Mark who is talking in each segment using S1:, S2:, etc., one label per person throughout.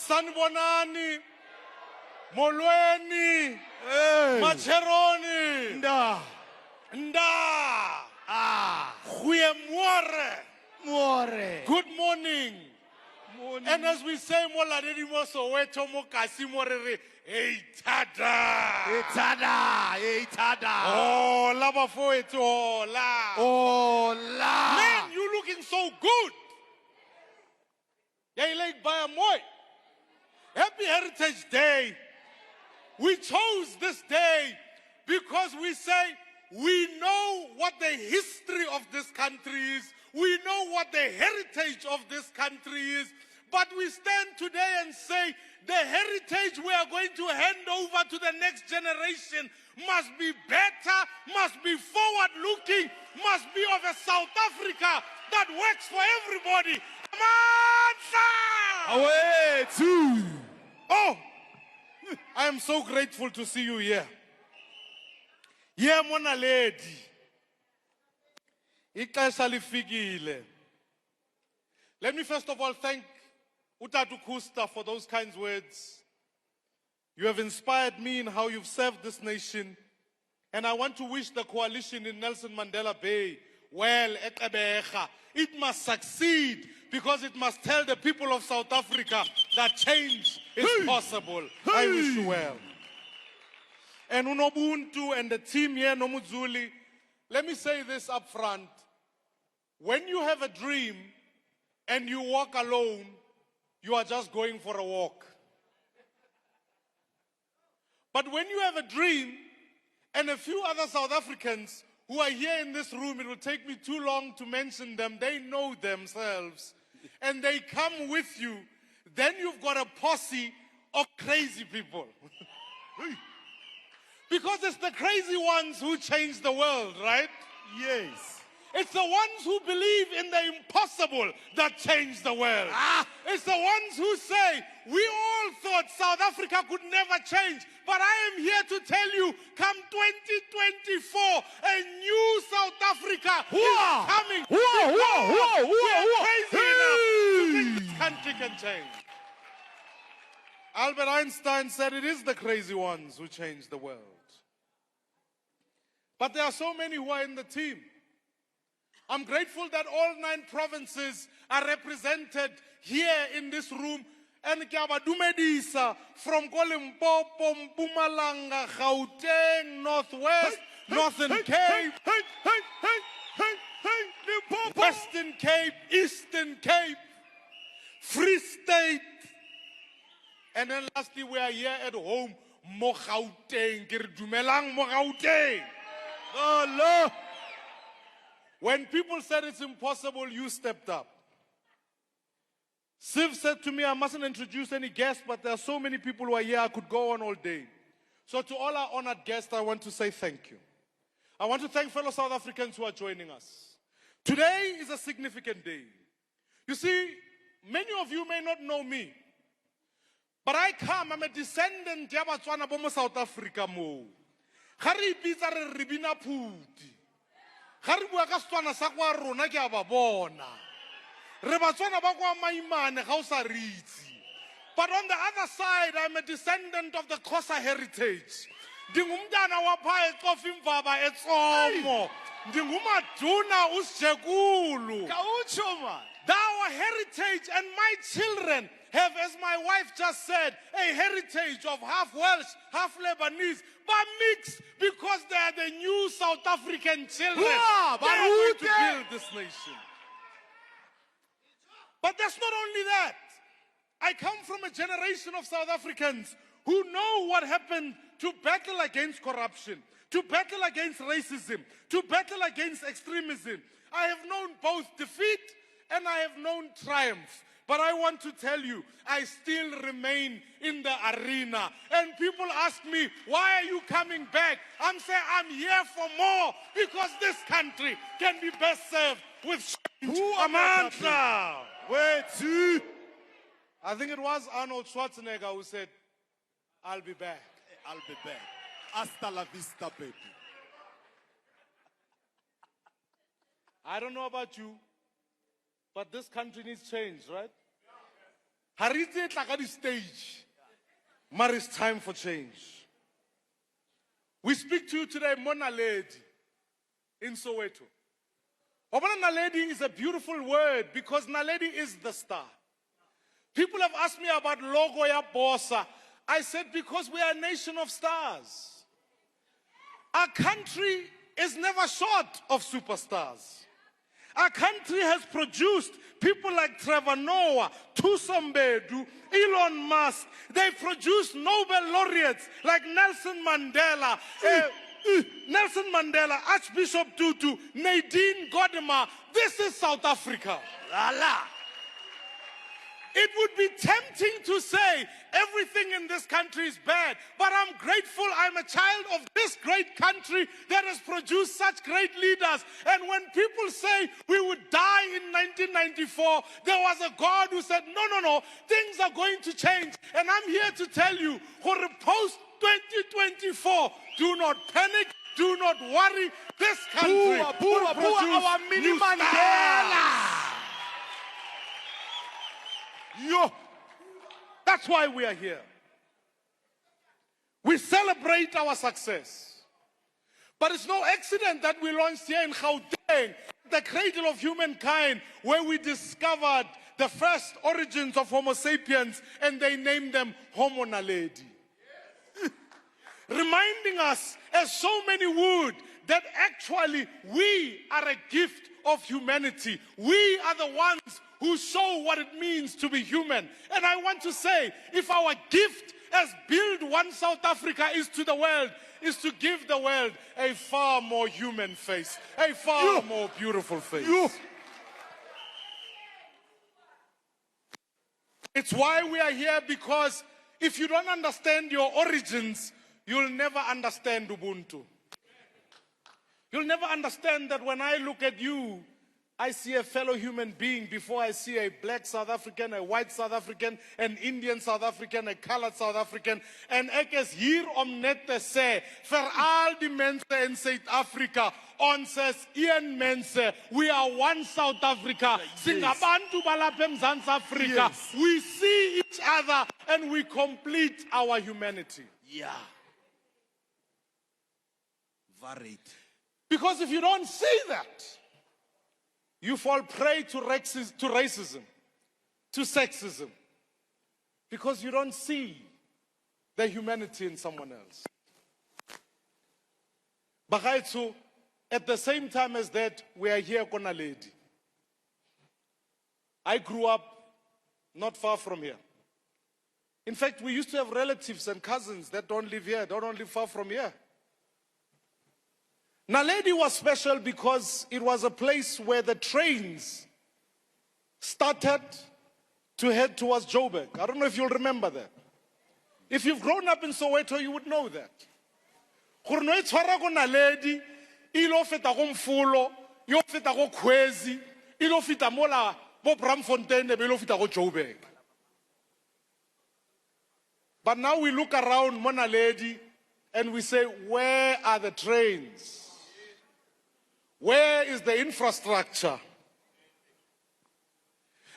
S1: Sanbonani, Molweni, Macheroni, Nda, More. Good morning. And as we say, Moladedi mo Soweto mo kasi mo re hey tada. Hey tada. Oh, lava for it, oh la. Oh la. Man, you looking so good. Yeah, you like by a moy. Happy Heritage Day. We chose this day because we say we know what the history of this country is. We know what the heritage of this country is. But we stand today and say the heritage we are going to hand over to the next generation must be better, must be forward-looking, must be of a South Africa that works for everybody. Away too. Oh, I am so grateful to see you here. Yeah, Mona Lady. Let me first of all thank Utatu Kusta for those kind words. You have inspired me in how you've served this nation. And I want to wish the coalition in Nelson Mandela Bay well. It must succeed because it must tell the people of South Africa that change is possible. I wish you well. And Unobuntu and the team here, Nomuzuli, let me say this up front. When you have a dream and you walk alone, you are just going for a walk. But when you have a dream and a few other South Africans who are here in this room, it will take me too long to mention them, they know themselves, and they come with you, then you've got a posse of crazy people. Because it's the crazy ones who change the world, right? Yes. It's the ones who believe in the impossible that change the world. It's the ones who say, we all thought South Africa could never change, but I am here to tell you, come 2024, a new South Africa is coming. We are crazy enough to think this country can change. Albert Einstein said it is the crazy ones who change the world. But there are so many who are in the team. I'm grateful that all 9 provinces are represented here in this room. And Kiabadumedisa from Limpopo, Mpumalanga, Gauteng, Northwest, Northern Cape, Western Cape, Eastern Cape, Free State. And then lastly, we are here at home, Mo Gauteng, Kirdumelang Mo Gauteng. Oh, Lord. When people said it's impossible, you stepped up. Siv said to me, I mustn't introduce any guests, but there are so many people who are here, I could go on all day. So to all our honored guests, I want to say thank you. I want to thank fellow South Africans who are joining us. Today is a significant day. You see, many of you may not know me, but I'm a descendant of Batswana bomo South Africa mo. Khari pizza re ribina phuti. Khari bua ka Setswana sa kwa rona ke a ba bona. Re Batswana ba kwa Maimane ga o sa re itse. But on the other side, I'm a descendant of the Xhosa heritage. Ndingumntana wa pha eXofa imvaba eTsomo. Ndingumaduna uSijekulu. Kautsho man. Our heritage and my children have, as my wife just said, a heritage of half Welsh, half Lebanese, but mixed because they are the new South African children. They are going to build this nation. But that's not only that. I come from a generation of South Africans who know what happened to battle against corruption, to battle against racism, to battle against extremism. I have known both defeat and I have known triumph. But I want to tell you, I still remain in the arena. And people ask me, why are you coming back? I'm saying I'm here for more because this country can be best served with Amandla. Wait, I think it was Arnold Schwarzenegger who said, I'll be back. I'll be back. Hasta la vista, baby. I don't know about you, but this country needs change, right? Haritse tla ka di stage. But it's time for change. We speak to you today, Mona Lady, in Soweto. Obana Naledi is a beautiful word because Naledi is the star. People have asked me about logo ya bossa. I said because we are a nation of stars. Our country is never short of superstars. Our country has produced people like Trevor Noah, Tusambedu, Elon Musk. They've produced Nobel laureates like Nelson Mandela, Archbishop Tutu, Nadine Gordimer. This is South Africa. Allah. It would be tempting to say everything in this country is bad, but I'm grateful I'm a child of this great country that has produced such great leaders. And when people say we would die in 1994, there was a God who said, no, things are going to change. And I'm here to tell you, for post 2024, do not panic, do not worry. This country will produce our new stars. Yo, that's why we are here. We celebrate our success. But it's no accident that we launched here in Gauteng, the cradle of humankind, where we discovered the first origins of Homo sapiens, and they named them Homo Naledi. Reminding us, as so many would, that actually we are a gift of humanity. We are the ones who show what it means to be human. And I want to say, if our gift as Build One South Africa is to the world, is to give the world a far more human face, a far more beautiful face. It's why we are here, because if you don't understand your origins, you'll never understand Ubuntu. You'll never understand that when I look at you, I see a fellow human being before I see a black South African, a white South African, an Indian South African, a colored South African. En ek is hier om net te sê, vir al die mense in Suid-Afrika, ons is een mense, we are one South Africa. Singabantu balapha eMzantsi Afrika. We see each other and we complete our humanity.
S2: Yeah. Varied.
S1: Because if you don't see that, you fall prey to racism, to sexism, because you don't see the humanity in someone else. Bagaitsu, at the same time as that, we are here, Kona Lady. I grew up not far from here. In fact, we used to have relatives and cousins that don't live here, don't live far from here. Naledi was special because it was a place where the trains started to head towards Joburg. I don't know if you'll remember that. If you've grown up in Soweto, you would know that. Naledi, ilo feta go Mfulo, yo feta go Khwezi, ilo feta mola bo Bramfontein, ilo feta go Joburg. But now we look around Mona Lady and we say, where are the trains? Where is the infrastructure?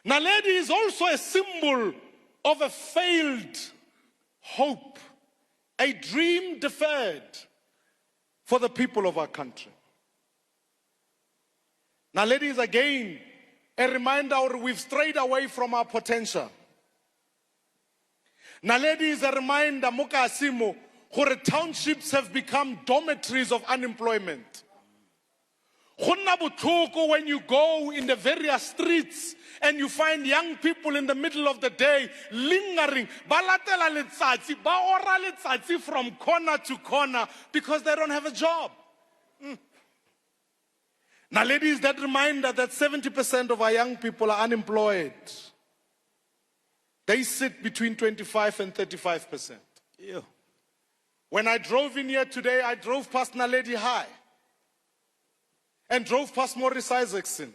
S1: Naledi is also a symbol of a failed hope, a dream deferred for the people of our country. Naledi is again a reminder that we've strayed away from our potential. Naledi is a reminder, Muka Asimo, where townships have become dormitories of unemployment. When you go in the various streets and you find young people in the middle of the day lingering, from corner to corner because they don't have a job. Now, ladies, that reminder that 70% of our young people are unemployed. They sit between 25 and 35%. Yeah. When I drove in here today, I drove past Naledi High and drove past Maurice Isaacson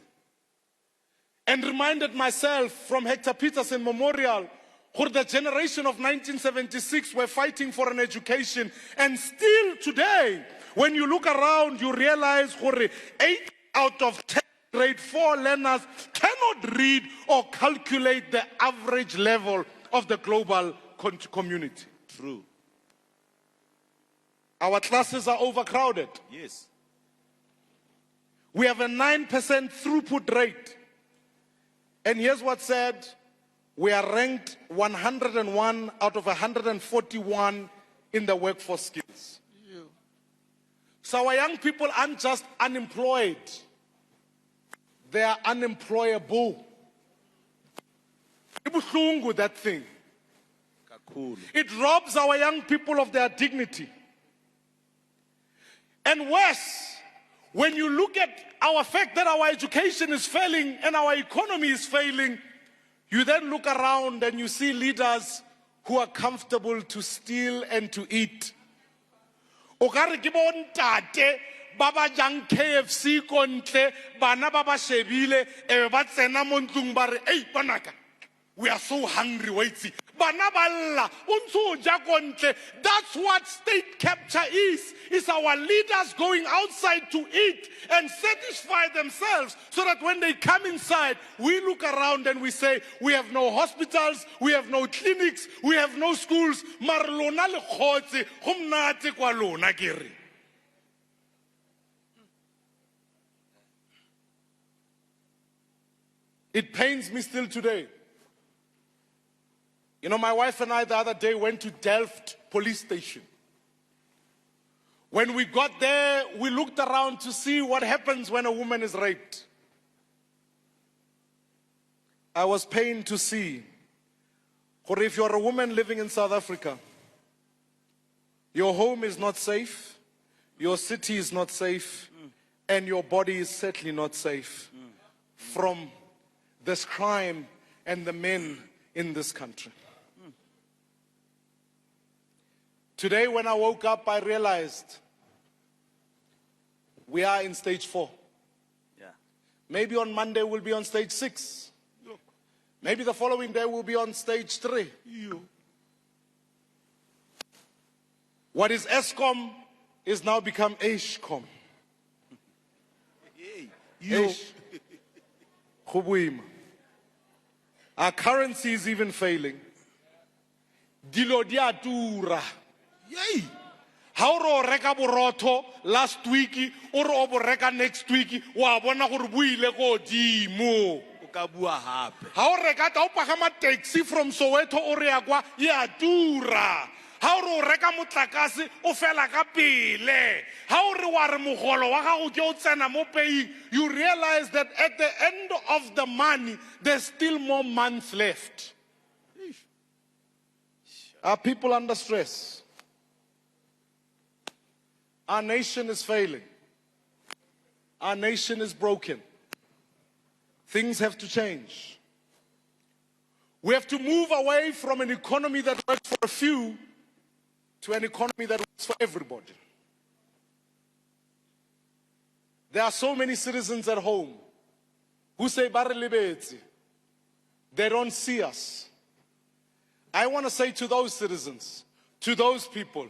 S1: and reminded myself from Hector Peterson Memorial who the generation of 1976 were fighting for an education. And still today, when you look around, you realize 8 out of 10 grade 4 learners cannot read or calculate the average level of the global community.
S2: True.
S1: Our classes are overcrowded.
S2: Yes.
S1: We have a 9% throughput rate. And here's what's said. We are ranked 101 out of 141 in the workforce skills.
S2: Yeah.
S1: So our young people aren't just unemployed. They are unemployable. Ibuhlungu, that thing.
S2: Kakhulu.
S1: It robs our young people of their dignity. And worse, when you look at our fact that our education is failing and our economy is failing, you then look around and you see leaders who are comfortable to steal and to eat. Okare ke bontate ba ba jang KFC kontle bana ba ba shebile e ba tsena mo ntlong ba re ei banaka we are so hungry wait bana balla untso ja kontle. That's what state capture is our leaders going outside to eat and satisfy themselves so that when they come inside we look around and we say we have no hospitals, we have no clinics, we have no schools, mar lona le khotse go mnate kwa lona kere. It pains me still today. You know, my wife and I the other day went to Delft police station. When we got there, we looked around to see what happens when a woman is raped. I was pained to see, or if you're a woman living in South Africa, your home is not safe, your city is not safe, and your body is certainly not safe from this crime and the men in this country. Today, when I woke up, I realized we are in stage 4.
S2: Yeah.
S1: Maybe on Monday we'll be on stage 6. Maybe the following day we'll be on stage 3. What is ESCOM is now become ESCOM. Our currency is even failing. Dilo dia dura.
S2: Yay!
S1: How ro reka borotho last week or obo reka next week wa bona gore buile go dimo
S2: O ka bua hape.
S1: how reka ta o pagama taxi from Soweto o re ya kwa ya dura how ro reka motlakase o fela ka pele how re wa re mogolo wa gago ke o tsena mo paying you realize that at the end of the money there's still more months left. Are people under stress? Our nation is failing. Our nation is broken. Things have to change. We have to move away from an economy that works for a few to an economy that works for everybody. There are so many citizens at home who say, "Bare lebetse." They don't see us. I want to say to those citizens, to those people,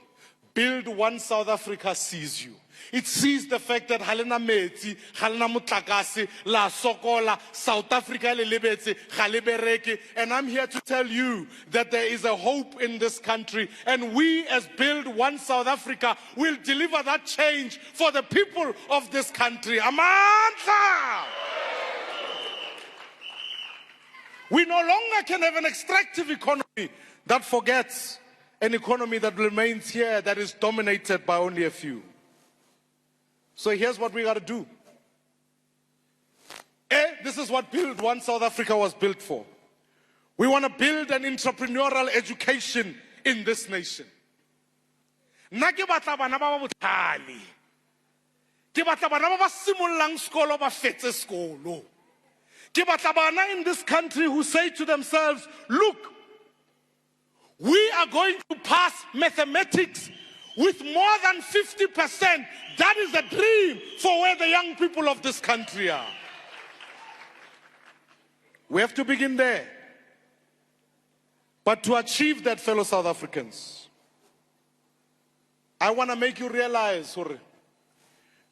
S1: build one South Africa sees you. It sees the fact that halena metsi, halena mutlakase, la sokola, South Africa le lebetse, ga le bereke. And I'm here to tell you that there is a hope in this country. And we as Build One South Africa will deliver that change for the people of this country. Amandla! We no longer can have an extractive economy that forgets an economy that remains here that is dominated by only a few. So here's what we got to do. This is what Build One South Africa was built for. We want to build an entrepreneurial education in this nation. Nna ke batla bana ba ba botlhale. Ke batla bana ba ba simollang sekolo ba fetse sekolo. Ke batla bana in this country who say to themselves, look, we are going to pass mathematics with more than 50%. That is the dream for where the young people of this country are. We have to begin there. But to achieve that, fellow South Africans, I want to make you realize,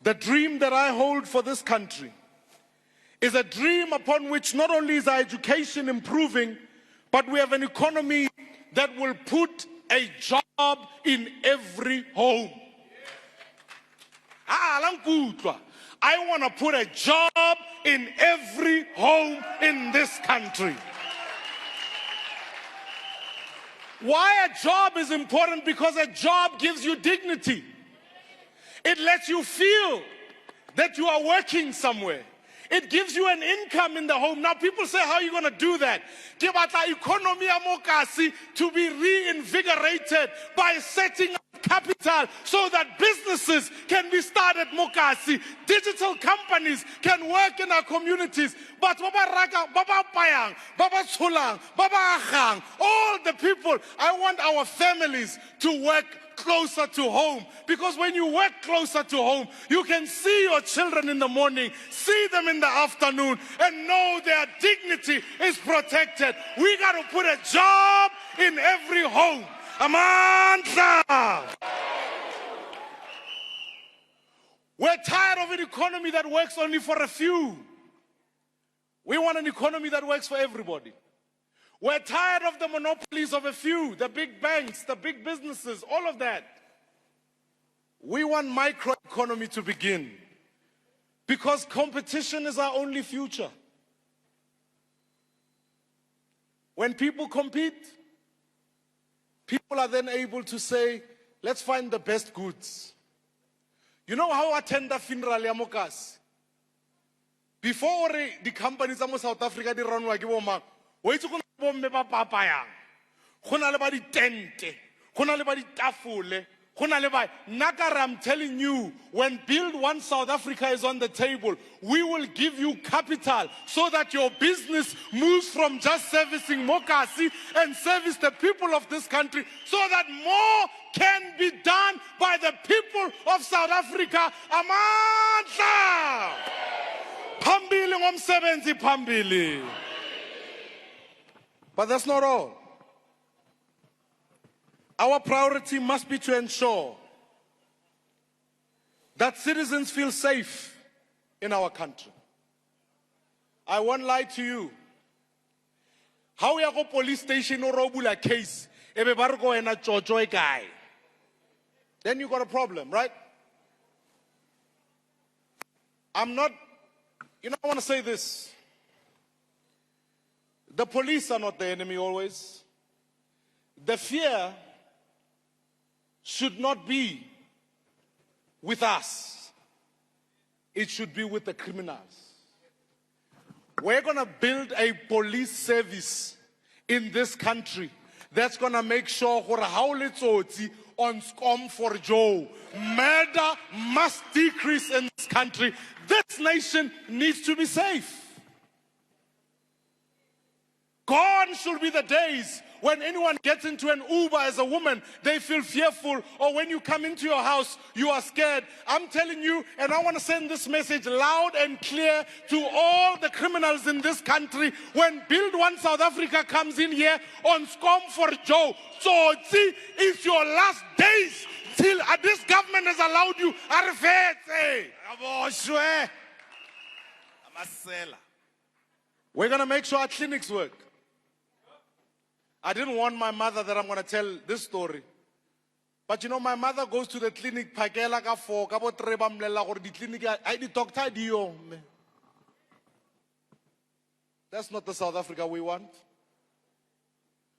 S1: the dream that I hold for this country is a dream upon which not only is our education improving, but we have an economy that will put a job in every home. I want to put a job in every home in this country. Why a job is important? Because a job gives you dignity. It lets you feel that you are working somewhere. It gives you an income in the home. Now people say, how are you going to do that? Give us the economy to be reinvigorated by setting up capital so that businesses can be started mokasi. Digital companies can work in our communities. But Baba Raga, Baba Payang, Baba Chulang, Baba Achang, all the people, I want our families to work closer to home, because when you work closer to home, you can see your children in the morning, see them in the afternoon, and know their dignity is protected. We got to put a job in every home. Amandla! We're tired of an economy that works only for a few. We want an economy that works for everybody. We're tired of the monopolies of a few, the big banks, the big businesses, all of that. We want microeconomy to begin, because competition is our only future. When people compete, people are then able to say, let's find the best goods. You know how I attend the funeral ya Mokasi? Before the companies in South Africa, they run like a wait to bomme ba papayang. Khona le ba di tente, khona le ba di tafole, khona le ba nakara. I'm telling you, when Build One South Africa is on the table, we will give you capital so that your business moves from just servicing Mokasi and service the people of this country, so that more can be done by the people of South Africa. Amandla! Phambili ngomsebenzi phambili. But that's not all. Our priority must be to ensure that citizens feel safe in our country. I won't lie to you. How we go police station or robula case, ebe ba re go ena Jojo guy. Then you got a problem, right? I'm not, I want to say this. The police are not the enemy always. The fear should not be with us. It should be with the criminals. We're going to build a police service in this country that's going to make sure on scum for Joe. Murder must decrease in this country. This nation needs to be safe. Gone should be the days when anyone gets into an Uber as a woman, they feel fearful, or when you come into your house, you are scared. I'm telling you, and I want to send this message loud and clear to all the criminals in this country. When Build One South Africa comes in here on scum for Joe, so see, it's your last days till this government has allowed you. We're going to make sure our clinics work. I didn't warn my mother that I'm going to tell this story. But my mother goes to the clinic, that's not the South Africa we want.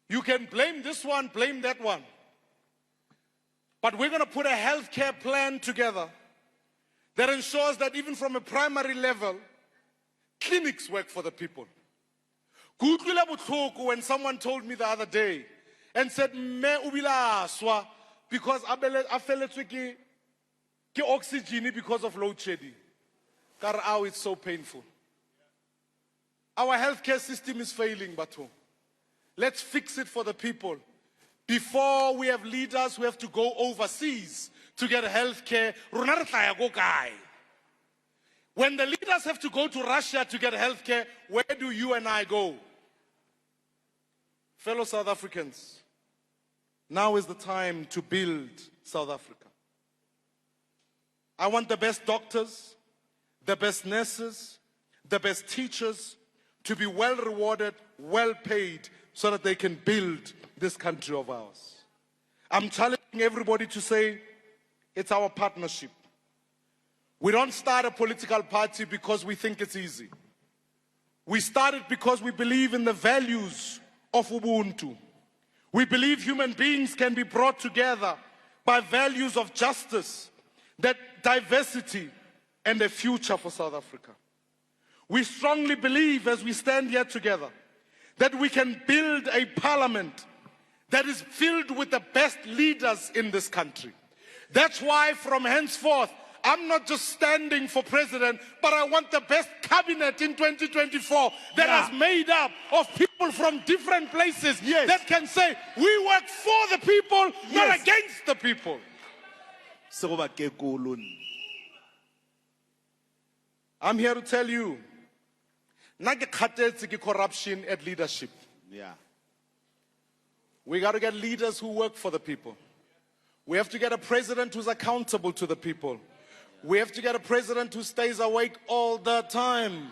S1: You can blame this one, blame that one. But we're going to put a healthcare plan together that ensures that even from a primary level, clinics work for the people. When someone told me the other day and said, because I fell oxygen because of load shedding. Oh, it's so painful. Our healthcare system is failing, Batu. Let's fix it for the people. Before we have leaders who have to go overseas to get healthcare. When the leaders have to go to Russia to get healthcare, where do you and I go? Fellow South Africans, now is the time to build South Africa. I want the best doctors, the best nurses, the best teachers, to be well rewarded, well paid, so that they can build this country of ours. I'm challenging everybody to say, it's our partnership. We don't start a political party because we think it's easy. We started because we believe in the values of Ubuntu. We believe human beings can be brought together by values of justice, that diversity, and a future for South Africa. We strongly believe, as we stand here together, that we can build a parliament that is filled with the best leaders in this country. That's why from henceforth, I'm not just standing for president, but I want the best cabinet in 2024 that is made up of people from different places that can say, we work for the people, not against the people. I'm here to tell you, corruption at leadership. We got to get leaders who work for the people. We have to get a president who's accountable to the people. We have to get a president who stays awake all the time.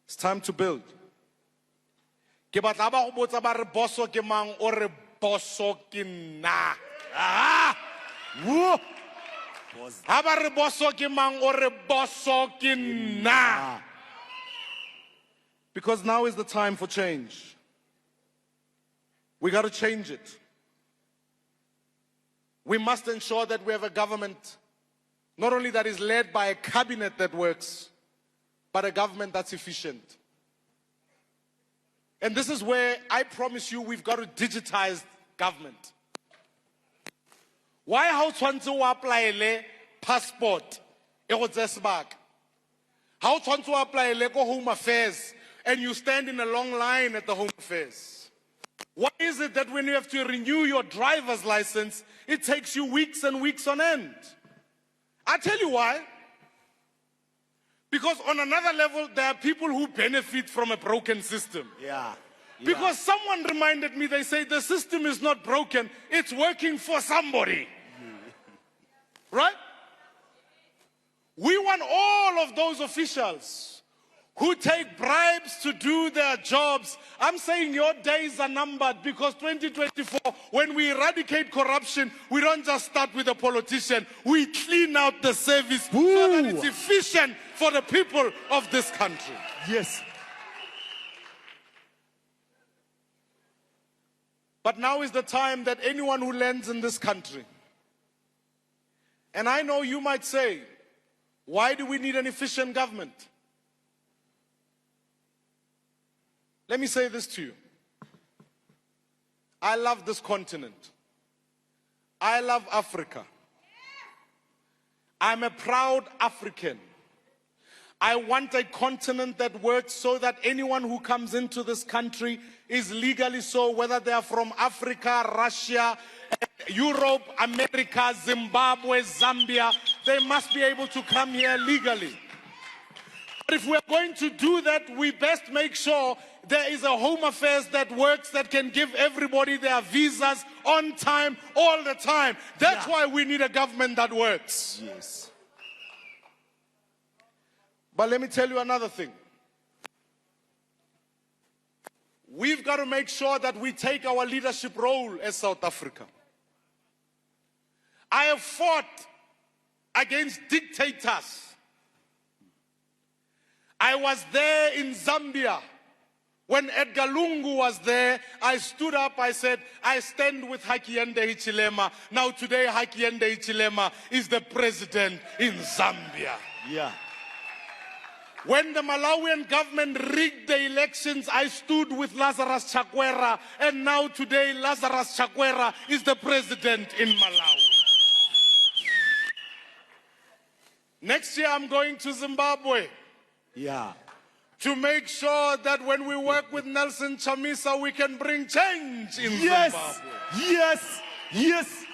S1: It's time to build. Ke batla ba go botsa ba re boso ke mang o re boso ke nna. Ha ba re boso ke mang o re boso ke nna. Because now is the time for change. We got to change it. We must ensure that we have a government, not only that is led by a cabinet that works, but a government that's efficient. And this is where I promise you we've got to digitize government. Why how tshwantse o apply passport e go tse sebaka? How tshwantse o apply ko Home Affairs and you stand in a long line at the Home Affairs? Why is it that when you have to renew your driver's license, it takes you weeks and weeks on end? I tell you why. Because on another level, there are people who benefit from a broken system. Because someone reminded me, they say the system is not broken, it's working for somebody. Right? We want all of those officials who take bribes to do their jobs. I'm saying your days are numbered, because 2024, when we eradicate corruption, we don't just start with a politician. We clean out the service so that it's efficient for the people of this country.
S2: Yes.
S1: But now is the time that anyone who lands in this country, and I know you might say, why do we need an efficient government? Let me say this to you. I love this continent. I love Africa. I'm a proud African. I want a continent that works so that anyone who comes into this country is legally so, whether they are from Africa, Russia, Europe, America, Zimbabwe, Zambia, they must be able to come here legally. But if we're going to do that, we best make sure there is a Home Affairs that works, that can give everybody their visas on time, all the time. That's why we need a government that works.
S2: Yes.
S1: But let me tell you another thing. We've got to make sure that we take our leadership role as South Africa. I have fought against dictators. I was there in Zambia. When Edgar Lungu was there, I stood up, I said, I stand with Hakainde Hichilema. Now today, Hakainde Hichilema is the president in Zambia. When the Malawian government rigged the elections, I stood with Lazarus Chakwera, and now today Lazarus Chakwera is the president in Malawi. Next year I'm going to Zimbabwe. To make sure that when we work with Nelson Chamisa, we can bring change in Zimbabwe.
S2: Yes.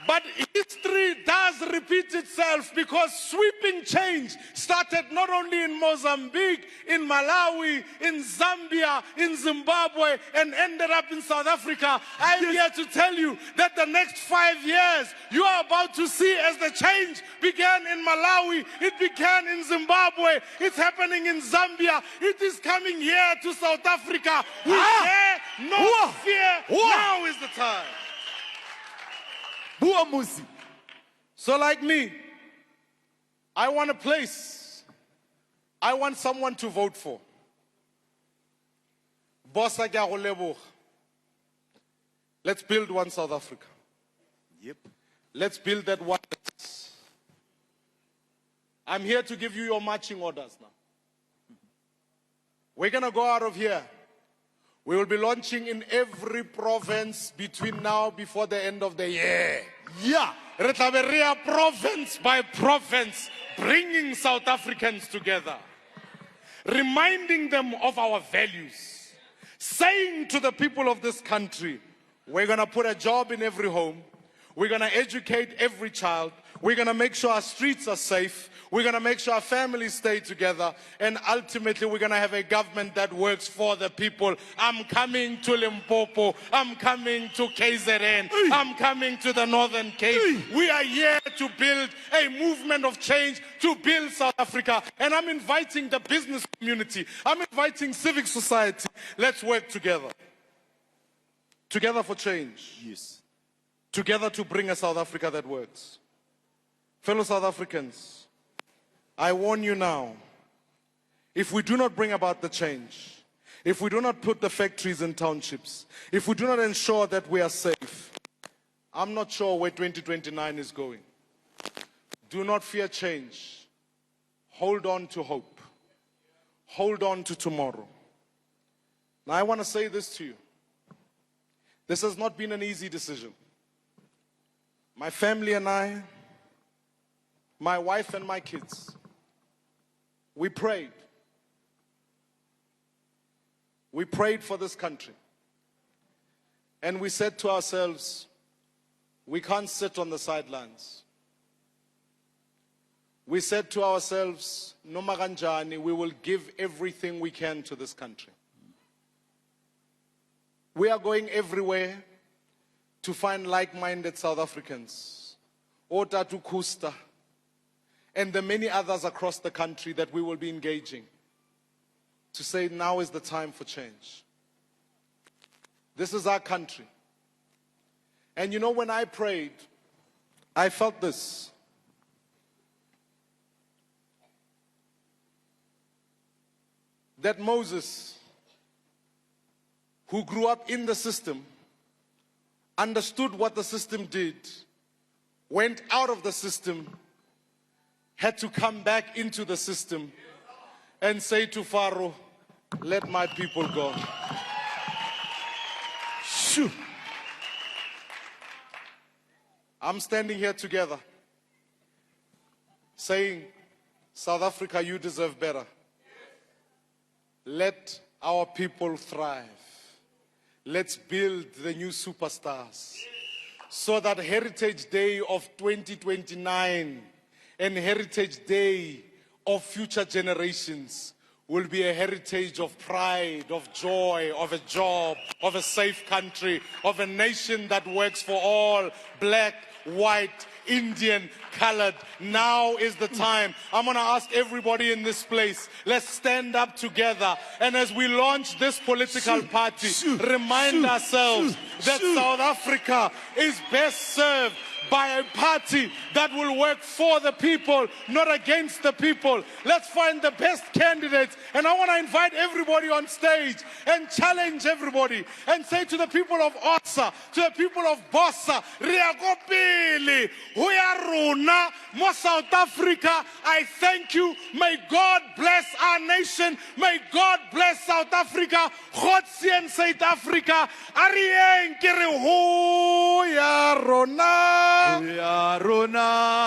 S1: But history does repeat itself, because sweeping change started not only in Mozambique, in Malawi, in Zambia, in Zimbabwe, and ended up in South Africa. I'm here to tell you that the next 5 years you are about to see, as the change began in Malawi, it began in Zimbabwe, it's happening in Zambia, it is coming here to South Africa. We dare not fear. Now is the time.
S3: Mmusi.
S1: So like me, I want a place. I want someone to vote for. Bossa ke a go leboga. Let's build one South Africa.
S2: Yep.
S1: Let's build that one. I'm here to give you your marching orders now. We're going to go out of here. We will be launching in every province between now before the end of the year.
S3: Yeah.
S1: Re tla be re ya province by province, bringing South Africans together, reminding them of our values, saying to the people of this country, we're going to put a job in every home, we're going to educate every child, we're going to make sure our streets are safe, we're going to make sure our families stay together, and ultimately we're going to have a government that works for the people. I'm coming to Limpopo, I'm coming to KZN, I'm coming to the Northern Cape. We are here to build a movement of change, to build South Africa, and I'm inviting the business community, I'm inviting civic society. Let's work together. Together for change.
S3: Yes.
S1: Together to bring a South Africa that works. Fellow South Africans, I warn you now, if we do not bring about the change, if we do not put the factories in townships, if we do not ensure that we are safe, I'm not sure where 2029 is going. Do not fear change. Hold on to hope. Hold on to tomorrow. Now I want to say this to you. This has not been an easy decision. My family and I, my wife and my kids, we prayed. We prayed for this country. And we said to ourselves, we can't sit on the sidelines. We said to ourselves, Noma kanjani, we will give everything we can to this country. We are going everywhere to find like-minded South Africans, Otatu Kusta, and the many others across the country that we will be engaging to say now is the time for change. This is our country. And you know, when I prayed, I felt this. That Moses, who grew up in the system, understood what the system did, went out of the system, had to come back into the system and say to Pharaoh, let my people go. Shoo. I'm standing here together saying, South Africa, you deserve better. Let our people thrive. Let's build the new superstars so that Heritage Day of 2029 and Heritage Day of future generations will be a heritage of pride, of joy, of a job, of a safe country, of a nation that works for all, black, white, Indian, colored. Now is the time. I'm going to ask everybody in this place, let's stand up together. And as we launch this political party, remind ourselves that South Africa is best served by a party that will work for the people, not against the people. Let's find the best candidates. And I want to invite everybody on stage and challenge everybody and say to the people of Otsa, to the people of Bossa, Riagopili, Huyaruna, Mo South Africa, I thank you. May God bless our nation. May God bless South Africa. Godsien South Africa. Arieng kiri Huyaruna.
S3: Huyaruna.